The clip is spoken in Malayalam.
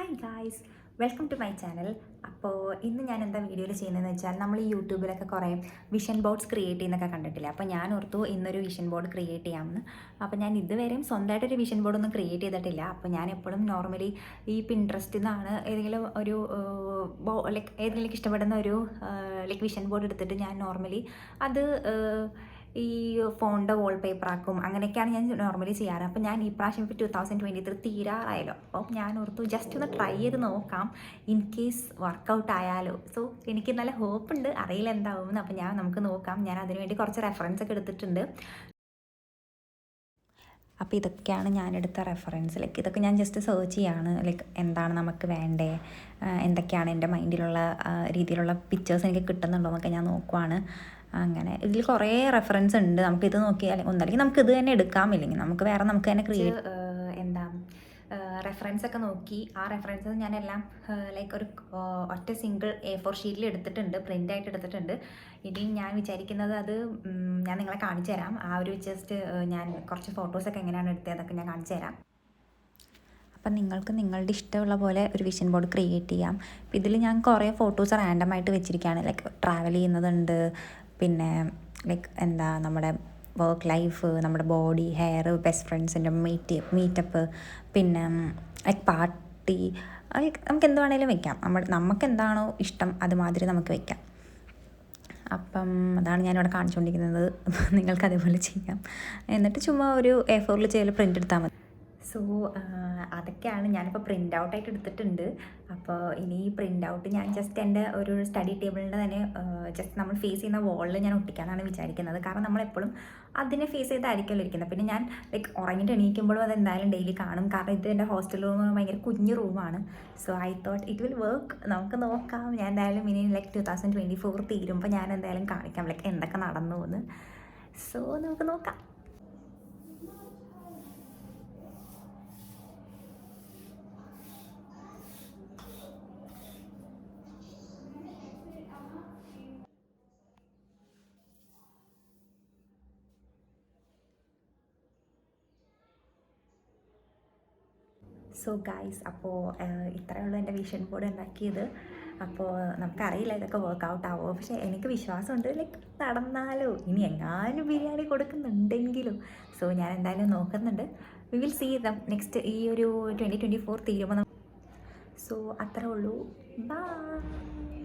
Hi guys, welcome to my channel. അപ്പോൾ ഇന്ന് ഞാൻ എന്താ വീഡിയോയിൽ ചെയ്യുന്നതെന്ന് വെച്ചാൽ നമ്മൾ ഈ യൂട്യൂബിലൊക്കെ കുറേ വിഷൻ ബോർഡ്സ് ക്രിയേറ്റ് ചെയ്യുന്നൊക്കെ കണ്ടിട്ടില്ല. അപ്പോൾ ഞാൻ ഓർത്തു ഇന്നൊരു വിഷൻ ബോർഡ് ക്രിയേറ്റ് ചെയ്യാമെന്ന്. അപ്പോൾ ഞാൻ ഇതുവരെയും സ്വന്തമായിട്ടൊരു വിഷൻ ബോർഡൊന്നും ക്രിയേറ്റ് ചെയ്തിട്ടില്ല. അപ്പോൾ ഞാൻ എപ്പോഴും നോർമലി ഈ പിൻട്രസ്റ്റിൽ നിന്നാണ് ഏതെങ്കിലും ഒരു ലൈക്ക് ഏതെങ്കിലും ഇഷ്ടപ്പെടുന്ന ഒരു ലൈക്ക് വിഷൻ ബോർഡ് എടുത്തിട്ട് ഞാൻ നോർമലി അത് ഈ ഫോണിൻ്റെ വാൾപേപ്പർ ആക്കും. അങ്ങനെയൊക്കെയാണ് ഞാൻ നോർമലി ചെയ്യാറ്. അപ്പോൾ ഞാൻ ഈ പ്രാവശ്യം ഇപ്പോൾ 2023 തീരാറായല്ലോ. അപ്പോൾ ഞാൻ ഓർത്തു ജസ്റ്റ് ഒന്ന് ട്രൈ ചെയ്ത് നോക്കാം, ഇൻ കേസ് വർക്കൗട്ട് ആയാലോ. സോ എനിക്ക് നല്ല ഹോപ്പുണ്ട്, അറിയില്ല എന്താവുമെന്ന്. അപ്പോൾ നമുക്ക് നോക്കാം. ഞാൻ അതിനുവേണ്ടി കുറച്ച് റെഫറൻസ് ഒക്കെ എടുത്തിട്ടുണ്ട്. അപ്പോൾ ഇതൊക്കെയാണ് ഞാനെടുത്ത റെഫറൻസ്. ലൈക്ക് ഇതൊക്കെ ഞാൻ ജസ്റ്റ് സെർച്ച് ചെയ്യാണ്, ലൈക്ക് എന്താണ് നമുക്ക് വേണ്ടേ, എന്തൊക്കെയാണ് എൻ്റെ മൈൻഡിലുള്ള രീതിയിലുള്ള പിക്ചേഴ്സ് എനിക്ക് കിട്ടുന്നുണ്ടോ എന്നൊക്കെ ഞാൻ നോക്കുവാണ്. അങ്ങനെ ഇതിൽ കുറേ റെഫറൻസ് ഉണ്ട്. നമുക്കിത് നോക്കിയാൽ ഒന്നല്ലെങ്കിൽ നമുക്ക് ഇത് തന്നെ എടുക്കാം, ഇല്ലെങ്കിൽ നമുക്ക് തന്നെ ക്രിയേറ്റ് എന്താ റെഫറൻസ് ഒക്കെ നോക്കി ആ റെഫറൻസ് ഞാനെല്ലാം ലൈക്ക് ഒരു ഒറ്റ സിംഗിൾ A4 ഷീറ്റിൽ എടുത്തിട്ടുണ്ട്, പ്രിൻ്റ് ആയിട്ട് എടുത്തിട്ടുണ്ട്. ഇനി ഞാൻ വിചാരിക്കുന്നത് അത് ഞാൻ നിങ്ങളെ കാണിച്ചു തരാം. ആ ഒരു ജസ്റ്റ് ഞാൻ കുറച്ച് ഫോട്ടോസൊക്കെ എങ്ങനെയാണ് എടുത്തത് അതൊക്കെ ഞാൻ കാണിച്ചു തരാം. അപ്പം നിങ്ങൾക്ക് നിങ്ങളുടെ ഇഷ്ടമുള്ള പോലെ ഒരു വിഷൻ ബോർഡ് ക്രിയേറ്റ് ചെയ്യാം. അപ്പം ഇതിൽ ഞാൻ കുറേ ഫോട്ടോസ് റാൻഡമായിട്ട് വെച്ചിരിക്കുകയാണ്. ലൈക്ക് ട്രാവൽ ചെയ്യുന്നതുണ്ട്, പിന്നെ ലൈക്ക് എന്താ നമ്മുടെ വർക്ക് ലൈഫ്, നമ്മുടെ ബോഡി, ഹെയർ, ബെസ്റ്റ് ഫ്രണ്ട്സിൻ്റെ മീറ്റപ്പ്, പിന്നെ ലൈക്ക് പാർട്ടി, നമുക്ക് എന്ത് വേണേലും വെക്കാം. നമുക്ക് എന്താണോ ഇഷ്ടം അതുമാതിരി നമുക്ക് വെക്കാം. അപ്പം അതാണ് ഞാനിവിടെ കാണിച്ചുകൊണ്ടിരിക്കുന്നത്. നിങ്ങൾക്ക് അതേപോലെ ചെയ്യാം. എന്നിട്ട് ചുമ്മാ ഒരു A4 ചെയ്യൽ പ്രിൻ്റ് എടുത്താൽ മതി. സോ അതൊക്കെയാണ് ഞാനിപ്പോൾ പ്രിൻ്റ് ഔട്ടായിട്ട് എടുത്തിട്ടുണ്ട്. അപ്പോൾ ഇനി ഈ പ്രിൻ്റ് ഔട്ട് ഞാൻ ജസ്റ്റ് എൻ്റെ ഒരു സ്റ്റഡി ടേബിളിൻ്റെ തന്നെ ജസ്റ്റ് നമ്മൾ ഫേസ് ചെയ്യുന്ന വാളിൽ ഞാൻ ഒട്ടിക്കാനാണ് വിചാരിക്കുന്നത്. കാരണം നമ്മളെപ്പോഴും അതിനെ ഫേസ് ചെയ്തായിരിക്കുമല്ലോ ഇരിക്കുന്നത്. പിന്നെ ഞാൻ ലൈക്ക് ഉറങ്ങിയിട്ട് എണീക്കുമ്പോഴും അത് എന്തായാലും ഡെയിലി കാണും. കാരണം ഇത് എൻ്റെ ഹോസ്റ്റൽ റൂം ഭയങ്കര കുഞ്ഞു റൂമാണ്. So I thought it will work. നമുക്ക് നോക്കാം. ഞാൻ എന്തായാലും ഇനി ലൈക്ക് 2024 തീരുമ്പോൾ ഞാൻ എന്തായാലും കാണിക്കാം ലൈക്ക് എന്തൊക്കെ നടന്നു എന്ന്. സോ നമുക്ക് നോക്കാം. സോ ഗൈസ്, അപ്പോൾ ഇത്രയുള്ള എൻ്റെ വിഷൻ ബോർഡ് ഉണ്ടാക്കിയത്. അപ്പോൾ നമുക്കറിയില്ല ഇതൊക്കെ വർക്കൗട്ട് ആവുമോ, പക്ഷേ എനിക്ക് വിശ്വാസമുണ്ട് ലൈക്ക് നടന്നാലോ. ഇനി എങ്ങാനും ബിരിയാണി കൊടുക്കുന്നുണ്ടെങ്കിലും. സോ ഞാൻ എന്തായാലും നോക്കുന്നുണ്ട്. We will see them next ഈ ഒരു 2024 തീരുമ്പോൾ. സോ അത്രേ ഉള്ളൂ. ബൈ.